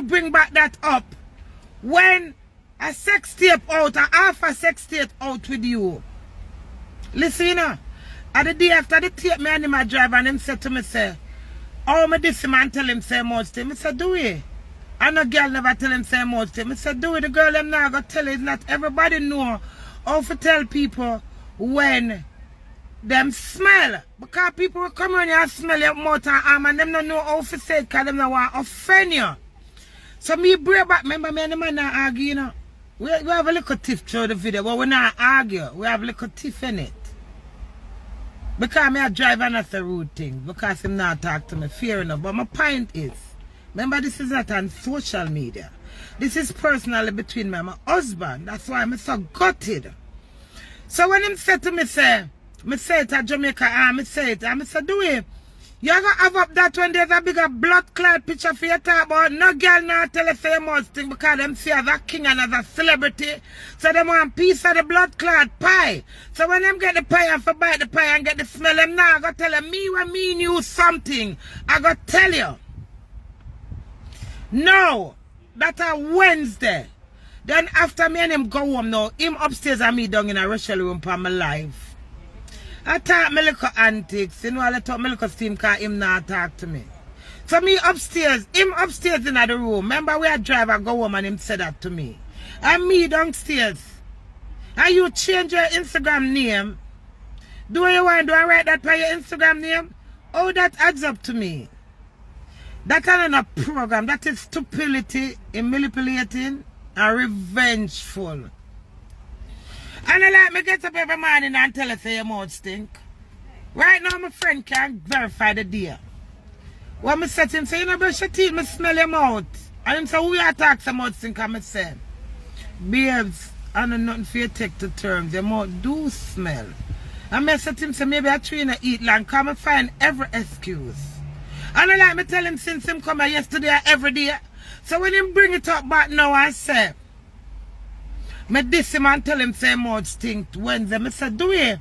bring back that up when a sex tape out, a half a sex tape out with you. Listen, you know, at the day after the tape, me and him a drive and him said to me, say, oh, me this man tell him say much to him. I said, do it. And a girl never tell him say much to him. I said, do it. The girl them now got tell it. Not everybody know how to tell people when them smell. Because people will come around here and smell your mouth and arm and them don't know how to say it because them don't want to offend you. So me bring back, remember me and the man not argue, you know. We have a little tiff through the video, but we not argue. We have a little tiff in it. Because me I drive another rude thing. Because him not talk to me, fair enough. But my point is, remember this is not on social media. This is personally between me and my husband. That's why I'm so gutted. So when him said to me, me say it at Jamaica, I say it, and I say, do it. You gonna have up that when there's a bigger blood clot picture for you to talk about. No girl not tell us say much thing because them see as a king and as a celebrity. So them want piece of the blood clot pie. So when them get the pie and for bite the pie and get the smell, them now I gotta tell them me when me knew something. I gotta tell you. No, that's a Wednesday. Then after me and him go home now, him upstairs and me down in a Rochelle room for my life. I talk my little antics, you know, I talk my little steam because him not talk to me. So me upstairs, him upstairs in the room. Remember we a drive and go home and him said that to me. And me downstairs. And you change your Instagram name. Do you want to write that by your Instagram name? Oh, that adds up to me. That kind of program, that is stupidity, manipulating, and revengeful. And I like me get up every morning and tell her say your mouth stink. Right now my friend can't verify the day. When me set him say, you know, brush your teeth, me smell your mouth. And him say, who you talk so much stink? And me say, babes, I know nothing for you take to terms. Your mouth do smell. And me set him say, maybe I try to eat long, come and find every excuse. And I like me tell him since him come here yesterday or every day. So when him bring it up back now and say, me diss him and tell him say mouth stink Wednesday. Me say, do it?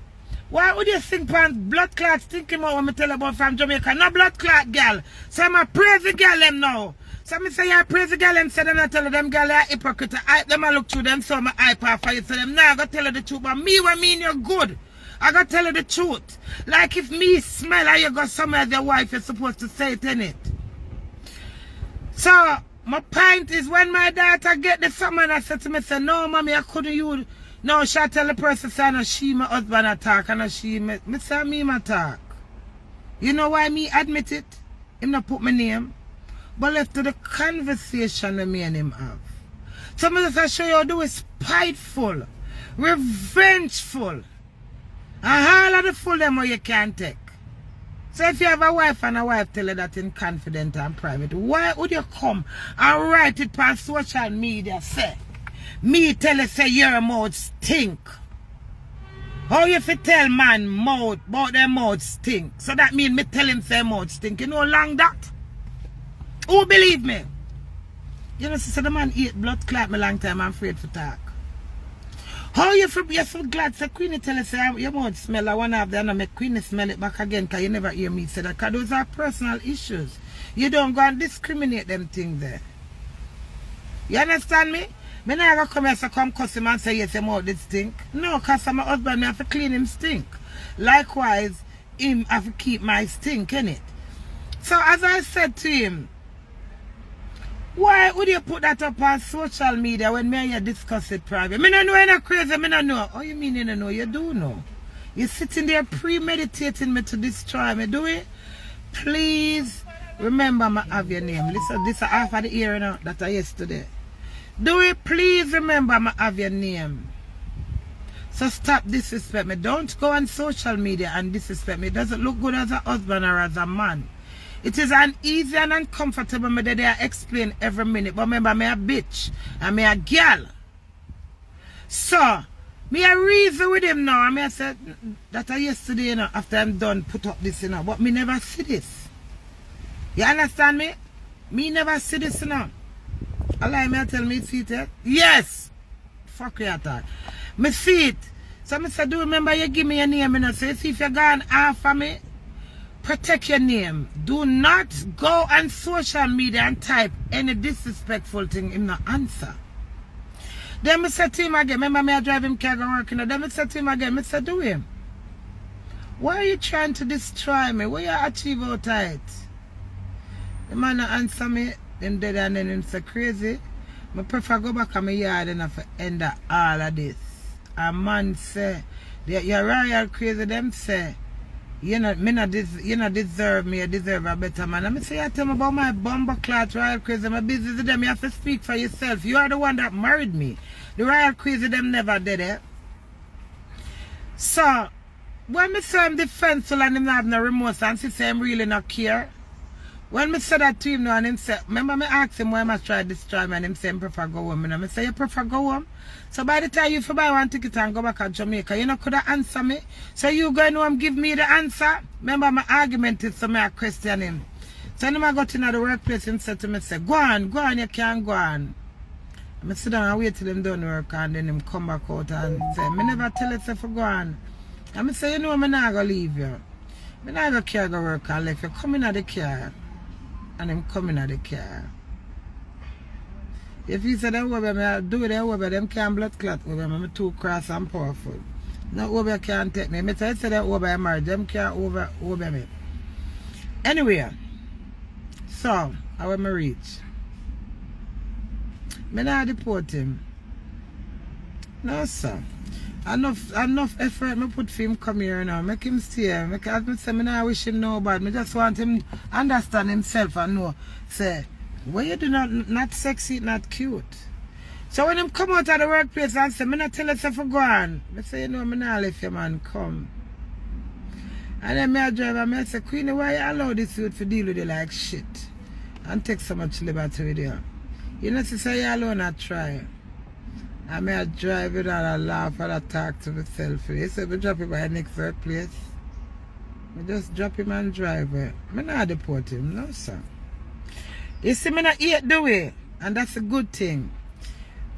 Why would you think pan blood clot stink him out when me tell about from Jamaica? No blood clot girl. So I'm a praise the girl them now. So me say, yeah, praise the girl them. Say them I tell them girl they are hypocrite. I them I look through them so my eye off for you. So them now I gotta tell her the truth. But me when mean you're good. I gotta tell her the truth. Like if me smell and you go somewhere as your wife, you're supposed to say it in it. So my point is when my daughter get the summon, I said to me, say, no, mommy, I couldn't use. No, she tell the person, say, no, she my husband attack, and she me say, me my talk. You know why me admit it? Him not put my name. But left to the conversation that me and him have. So me just show you how do is spiteful, revengeful, and all of the full them you can't take. So if you have a wife and a wife tell her that in confident and private, why would you come and write it on social media say, me tell her say your mouth stink? How you fi tell man mouth about their mouth stink? So that mean me tell him say mouth stink. You know long that? Who believe me? You know, so the man eat blood clot me long time, I'm afraid to talk. How you feel, you're so glad, so Queenie tell us, your mouth smell, I want to have that, and make Queenie smell it back again, because you never hear me say that, because those are personal issues. You don't go and discriminate them things there. You understand me? Me never come here to come cuss him and say, yes, your mouth did stink. No, because my husband, I have to clean him stink. Likewise, him have to keep my stink, innit? So as I said to him, why would you put that up on social media when me and you discuss it private? Me don't know you're not crazy, me don't know. Oh, you mean you don't know? You do know. You're sitting there premeditating me to destroy me, do it? Please remember me have your name. Listen, this is half of the year now that I yesterday. Do it? Please remember me have your name. So stop disrespect me. Don't go on social media and disrespect me. It doesn't look good as a husband or as a man. It is uneasy and uncomfortable me that I explain every minute. But remember, me a bitch and me a girl. So, me a reason with him now. And me I said that yesterday, you know, after I'm done, put up this, you know. But me never see this. You understand me? Me never see this, you know. Allah me tell me see it? Yes. Fuck you at that. Me see it. So me say, do remember you give me your name, you know. So you see if you're gone half of me, Protect your name. Do not go on social media and type any disrespectful thing in the answer. Then I said to him again, remember me I drive him car go working. Then I said to him again, I said, do him. Why are you trying to destroy me? What you achieve out of it? The man answer me, him dead and then him say crazy. I prefer go back to my yard and have to end all of this. A man say, you're royal crazy, them say, you not deserve me, you deserve a better man. I say, I tell me about my bomber clot royal crazy, my business with them, you have to speak for yourself. You are the one that married me. The royal crazy, them never did it. So, when I saw him defensive and him not have no remorse and he say him really not care, when I said that to him now and him say, remember me asked him why must try to destroy me and him say him prefer go home. And I say, you prefer go home? So by the time you buy one ticket and go back to Jamaica, you know could have answer me. So you going home give me the answer? Remember my argument is so I question him. So when I got into the workplace, him said to me, say, go on, you can't go on. I sit down and wait till him done work and then him come back out and say, me never tell you to go on. And I say, you know, I'm not going to leave you. I'm not going to care go work and if you come in at the car and him coming at the car. If he said that over me, do it over them can't blood clot over me. I'm too cross and powerful. No over can't take me. I say that over I married them can't over me. Anyway, so I will reach. I not deport him. No sir. Enough effort I put for him come here now. Make him stay. Make as me say I not wish him no bad. I just want him understand himself and know. Say, why you do not sexy, not cute. So when him come out of the workplace and say, I not tell us if I go on. I say, you know, I not let your man come. And then I drive and I say, Queenie, why you allow this youth to deal with you like shit? And take so much liberty with you. You know, say you alone I try. I may drive it and I laugh and I talk to myself. He said, we drop him by the next workplace. We just drop him and drive it. I not deport him, no sir. You see, I not eat the way, and that's a good thing.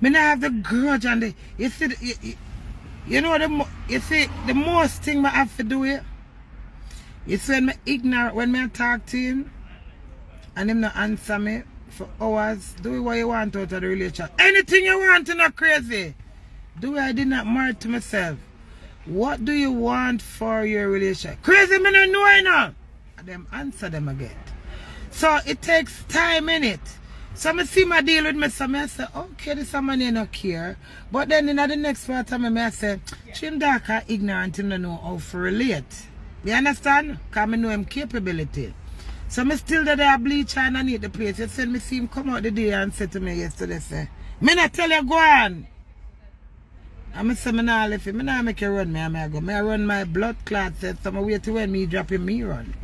I not have the grudge and the, you see, you know the most thing I have to do it. You see when I ignore when I talk to him, and him not answer me for hours. Do what you want out of the relationship. Anything you want, not crazy. Do I did not marry to myself. What do you want for your relationship? Crazy, me not know I know. And them answer them again. So it takes time in it. So I see my deal with me, so I say, okay, this man you not care. But then in the next part of me, I say, Jim Darker ignorant him don't know how to relate. You understand? Because I know him capability. So I still there bleach and I need the place. You said me see him come out the day and say to me yesterday, say, me not tell you go on. And I say, me not left you. Me not make you run me, I go. I run my blood clot, said, so I wait till when me drop him, me run.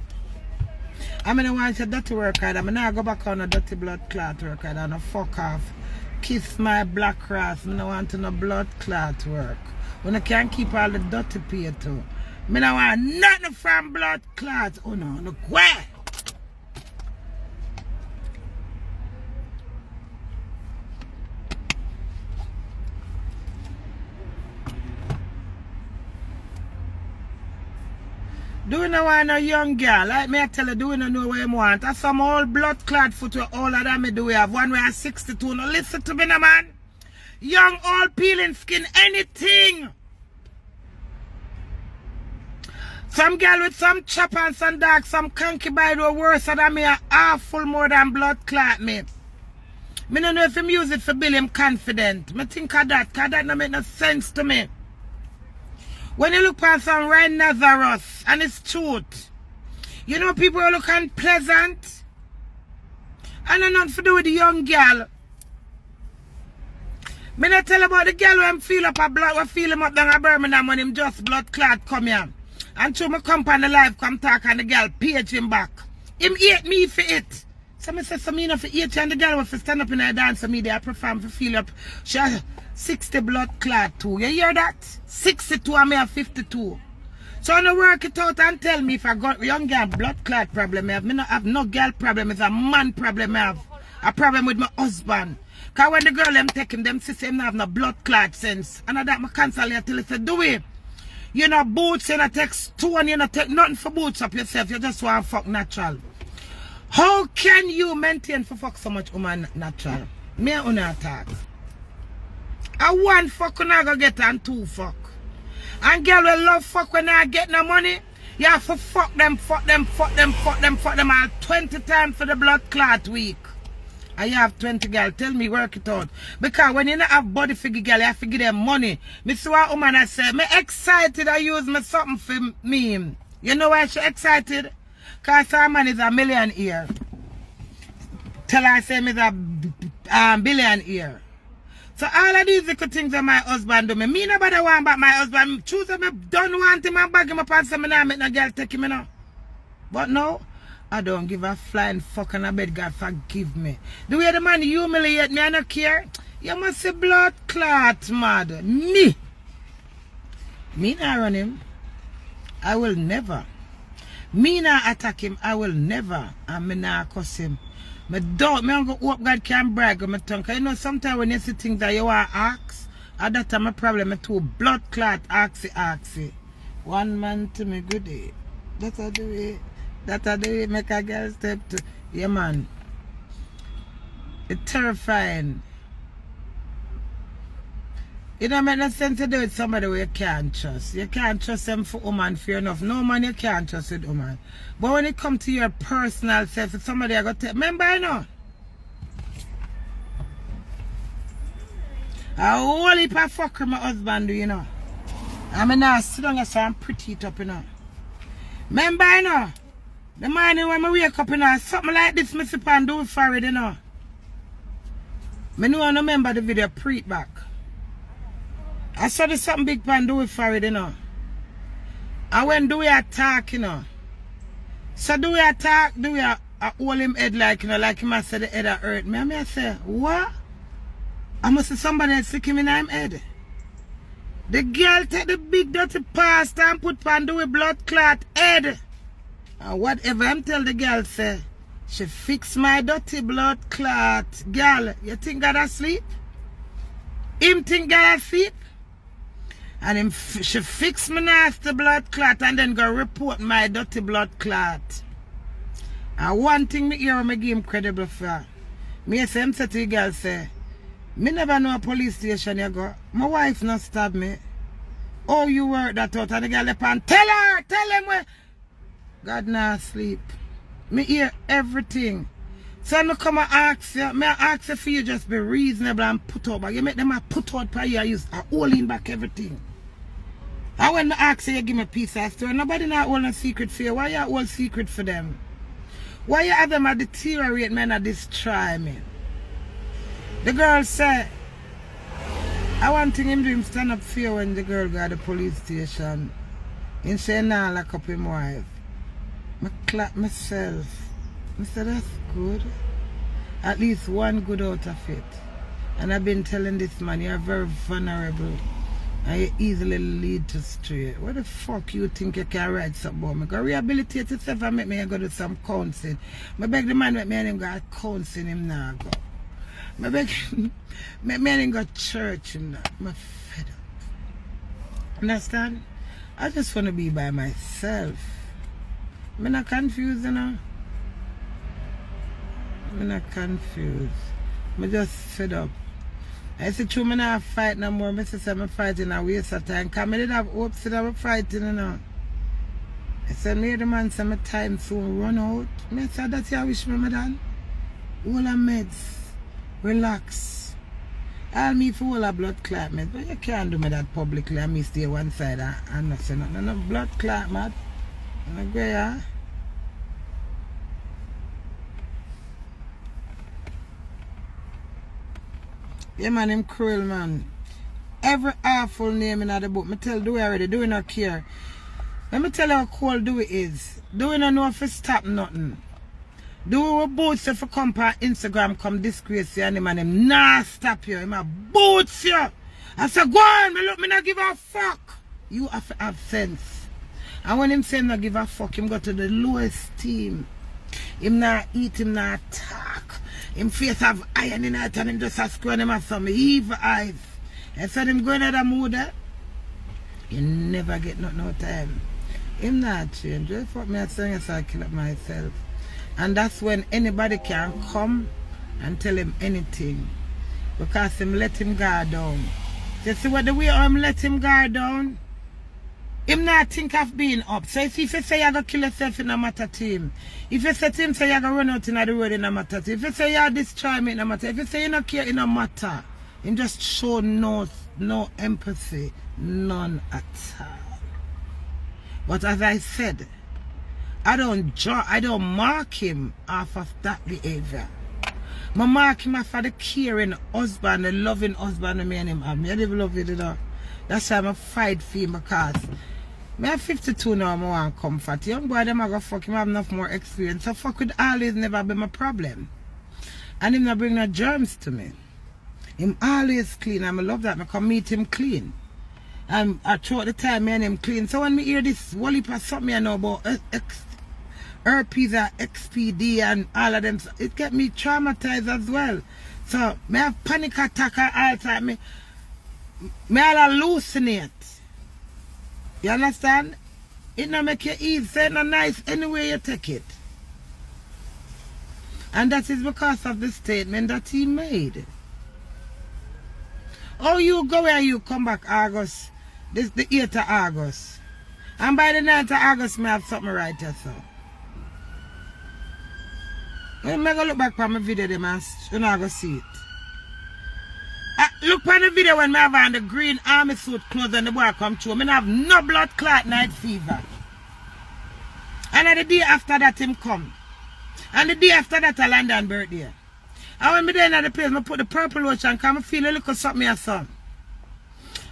I mean, I want a dirty work hard. I mean, I go back on a dirty blood clot work hard and a fuck off. Kiss my black cross. I don't want to no blood clot work. When I can't keep all the dirty pay too. I don't want nothing from blood clots. Oh no, no, where? Do you know want a young girl? Like me I tell you, do you know what you want? That's some old blood clot foot with all of them me do we have. One way at 62. Now listen to me now, man. Young, old, peeling skin, anything. Some girl with some chop and some dark, some conky by the worse than me a half full more than blood clot me. Me don't know if him use it for build him confident. Me think of that, because that don't make no sense to me. When you look past some Ryan Nazareth and it's truth, you know people are looking pleasant and nothing to do with the young girl. Me not tell about the girl when feel up a blood, when feel him up down a Birmingham when him just blood clot come here. And through my company life come talk and the girl page him back. Him hate me for it. So me say some enough for 80 and the girl will stand up in a dance for me they perform for feel up. She 60 blood clot too. You hear that? 62 and me have 52. So I work it out and tell me if I got young girl blood clot problem I have. Me not have no girl problem, it's a man problem I have. A problem with my husband. Cause when the girl them take him, them sister him not have no blood clot sense. And I that my cancel here till he said, do it. You know boots, you know take stone, you know take nothing for boots up yourself. You just want to fuck natural. How can you maintain for fuck so much woman natural? Me and attack. I one fuck when I go get and two fuck. And girl will love fuck when I get no money. You have to fuck them all 20 times for the blood clot week. And you have 20 girl. Tell me work it out. Because when you don't have body figure girl, you have to give them money. Me see what woman I say, me excited I use me something for me. You know why she excited? Because her man is a millionaire. Tell her I say me is a billionaire. So all of these little things that my husband do me nobody want about my husband. Choose me don't want him and bag him up and say me now make no girl take him now. But no, I don't give a flying fuck and I beg God forgive me. The way the man humiliate me, I don't care. You must say blood clot mad. Me not run him. I will never. Me not attack him. I will never. And me not cuss him. Me don't go hope God can brag on my tongue. You know sometimes when you see things that you want to ask, at that time my problem is too blood clot ask. One man to me good day. That's the way. That's the way make a girl step to. Yeah man. It's terrifying. It don't make no sense to do with somebody who you can't trust. You can't trust them for woman, fair enough. No man you can't trust with woman. But when it comes to your personal self, if somebody I got to remember I know. A whole heap of fucker my husband do, you know. I mean now sit down so I'm pretty it up, you know. Remember I know. The morning when I wake up, you know, something like this me sip and do it for it, you know. I know I remember the video pre back. I saw this something big pan do it for it, you know. And when do we attack, you know. So do we attack, do we hold him head like, you know, like him I said the head hurt me. I say, what? I must see somebody else stick him in his head. The girl take the big dirty pasta and put pan do a blood clot head. And whatever I'm tell the girl say, she fix my dirty blood clot. Girl, you think God asleep? Him think God asleep? And she fix my nasty blood clot and then go report my dirty blood clot. And one thing me hear me give him credible for. Me say him say to the girl say, me never know a police station you go. My wife not stab me. Oh, you work that out and the girl upon tell him where. God not sleep. Me hear everything. So I come and ask you, I ask you for you just be reasonable and put out, but you make them a put out for you, use a holding back everything. And when I ask you, you give me a piece of story. Nobody not hold a secret for you. Why you hold secret for them? Why you have them a deteriorate me and a destroy me? The girl said, I want him to stand up for you when the girl got to the police station. He said, nah, lock up his wife. I clap myself. I said, that's good. At least one good out of it. And I've been telling this man, you're very vulnerable. And you easily lead to stray. What the fuck you think you can write something about me? Go rehabilitate yourself and make me go do some counseling. I beg the man make me and him go counseling him now go. I beg make me and him go church him now. I'm fed up. Understand? I just want to be by myself. I'm not confused, you know. I'm not confused. I'm just fed up. I said, true, I'm not fight no more. I said, I'm fighting a waste of time. Because I didn't have hopes that I'm fighting, you know. I said, me the man said, my time soon run out. I said, that's how I wish me, madam. All the meds. Relax. I'll me for all the blood clot meds. But you can't do me that publicly. I miss stay one side and not say nothing. No blood clot, man. I agree, yeah? Yeah, man, him cruel, man. Every awful name in the book. Me tell Dewey already. Dewey not care. Let me tell you how cold Dewey is. Dewey not know if he stop nothing. Dewey will boots if you come on Instagram, come disgrace you and him and him nah stop you. Him a boots you. I say, go on, me look, me not give a fuck. You have to have sense. And when him say not give a fuck, him go to the lowest team. Him not eat, him not talk. Him face have iron in it and him just a screw him have some evil eyes. I said him going at the mood there. You never get no time. Him not change. Just fuck me a song so I kill up myself. And that's when anybody can come and tell him anything. Because him let him guard down. You see what the way I'm let him guard down? Him not think of being up. So if you say you're going to kill yourself in a matter to him. If you say to him, say you're going to run out in the road in a matter to him. If you say you're destroy me in a matter. If you say you don't care in a matter. Him just show no empathy. None at all. But as I said, I don't mark him off of that behavior. I mark him off of the caring husband, the loving husband me and him have. I don't love it, you know. That's why I fight for him because I'm 52 now, I want comfort. Young boy, them I go fuck him, I have enough more experience. So fuck would always never be my problem. And him not bring no germs to me. Him always clean, and I love that. I come meet him clean. And I throughout the time, me and him clean. So when me hear this whole heap of something I know about herpes or XPD and all of them, it get me traumatized as well. So me have panic attack all the time. Me all hallucinate. You understand? It not make you easy, it's not nice anyway you take it. And that is because of the statement that he made. Oh, you go where you come back August. This the 8th of August. And by the 9th of August, I have something right here, so. I'm going to look back from my video, you're not going to see it. Look at the video when I have on the green army suit clothes and the boy come through. I have no blood clot night fever. And the day after that, him come. And the day after that, I land on birthday. And when I there at the place, I put the purple lotion because I feel a little something or something.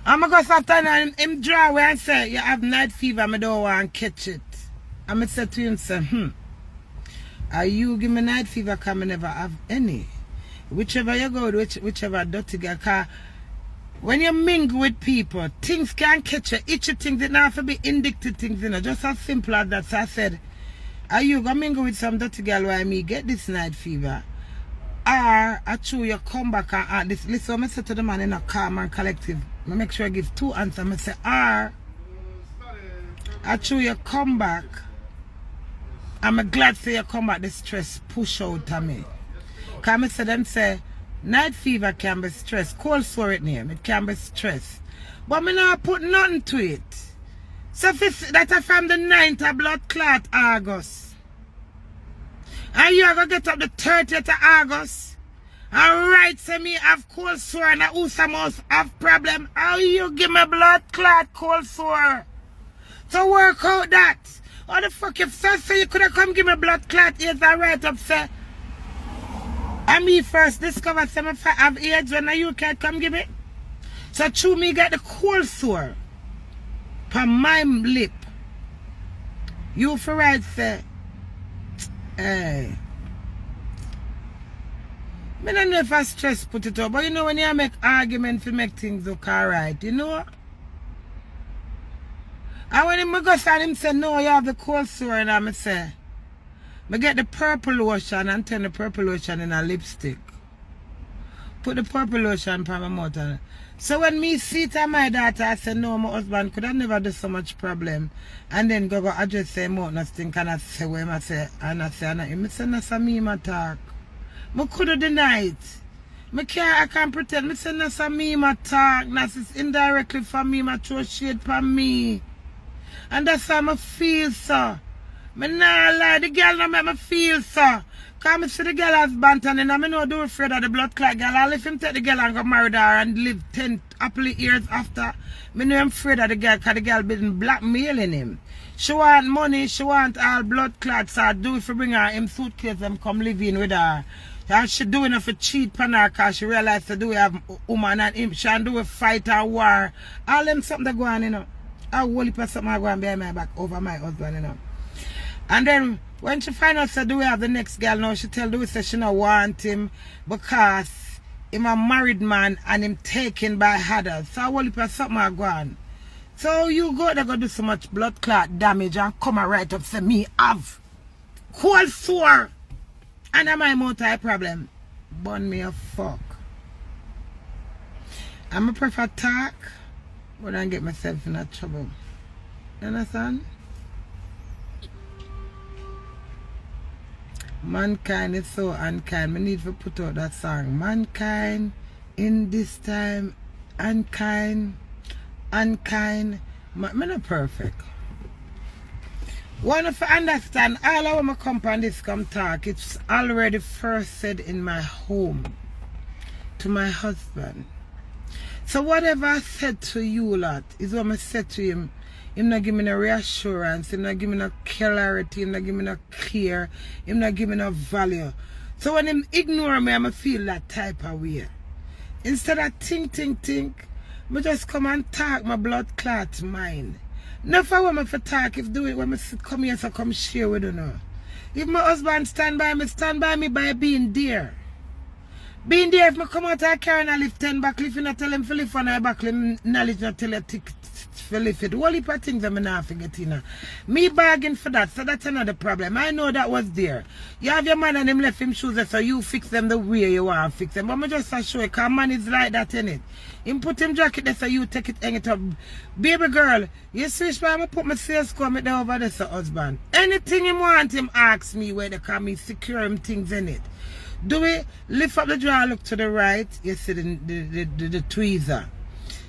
And I go after and him draw away and say, you have night fever, I don't want to catch it. And I said to him, say, are you give me night fever because I never have any. Whichever you go, whichever dirty girl. Because when you mingle with people, things can catch you. Itchy things, it not have to be indicted things, you know. Just as simple as that. So I said, are you going to mingle with some dirty girl while me get this night fever? Or I true you come back and add this. Listen, I said to the man in a calm and collective. I make sure I give two answers. I say, or I true you come back. I'm glad for you come back. The stress push out to me. Because I said them say, night fever can be stress. Cold sore it name. It can be stress. But I not put nothing to it. So if that's from the 9th of blood clot August. And you are going to get up the 30th of August. And right, say me have cold sore and who some else have problem. How you give me blood clot cold sore? So work out that. How the fuck if so you could have come give me blood clot? Yes, I right up, say. And me first discovered some if I have AIDS when you can't come give it. So true me get the cold sore. For my lip. You for right say. Hey. I don't know if I stress put it up, but you know when you make arguments to make things look alright, you know? And when him go and him say, no, you have the cold sore, and I say, I get the purple lotion and turn the purple lotion in a lipstick. Put the purple lotion on my mouth. So when me see it on my daughter, I say, no, my husband could have never do so much problem. And then go address say mouth and stink and I say, where I say, and I say, I say, that's a me my talk. I could have denied it. I can't pretend. I say, that's a me my talk. That's indirectly for me, my throw shade for me. And that's how I feel, sir. I not lie, the girl don't make me feel, sir. Because I see the girl has bantan and I know do afraid of the blood clot girl. I'll let him take the girl and go marry her and live 10 happily years after. I know I'm afraid of the girl because the girl been blackmailing him. She want money, she want all blood clots. So do if you bring her in suitcase and come live in with her. And she doing it for cheat on her because she realized to do we have woman and him. She do a fight or war. All them something that go on, you know. I whole heap of something go on behind my back over my husband, you know. And then when she find out say do we have the next girl now, she tell Dewey say she don't want him because him a married man and him taken by others. So I whole heap of something go on. So you go there go do so much blood clot damage and come right up say me have cold sore and am I multi problem. Burn me a fuck. I'm a prefer talk when I get myself in a trouble. You understand? Mankind is so unkind. I need to put out that song. Mankind in this time, unkind. I'm not perfect. One of you understand, all of my company this come talk, it's already first said in my home to my husband. So whatever I said to you lot is what I said to him. Him not give me no reassurance, him not give me no clarity, him not give me no clear, him not give me no value. So when him ignore me, I feel that type of way. Instead of think, I just come and talk my blood clot mind. Not for when I talk, if do it when I come here, so come share with you know. If my husband stand by me by being there. Being there, if I come out of a car and I lift 10 back, if you not tell him to lift on my back, knowledge not tell you to lift it. All heap of things I'm not forgetting. Me bargain for that, so that's another problem. I know that was there. You have your man and him left him shoes there, so you fix them the way you want to fix them. But I just show you, because man is like that, innit? Him put him jacket there, so you take it, hang it up. Baby girl, you switch by, I put my sales come there over there, so husband. Anything him want, him ask me where they come, me secure him things in it. Do we lift up the drawer, look to the right, you see the tweezer.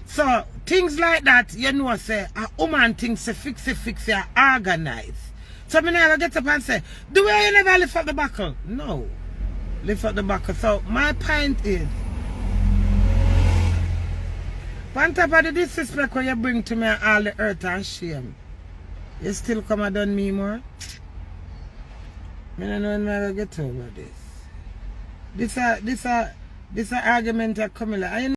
So things like that, you know, say a woman thinks to fix it, organize. So me never get up and say, do we you never lift up the buckle? No. Lift up the buckle. So my point is, on top of the disrespect when you bring to me all the hurt and shame, you still come and done me more? I don't know when I get over this. This argument are coming like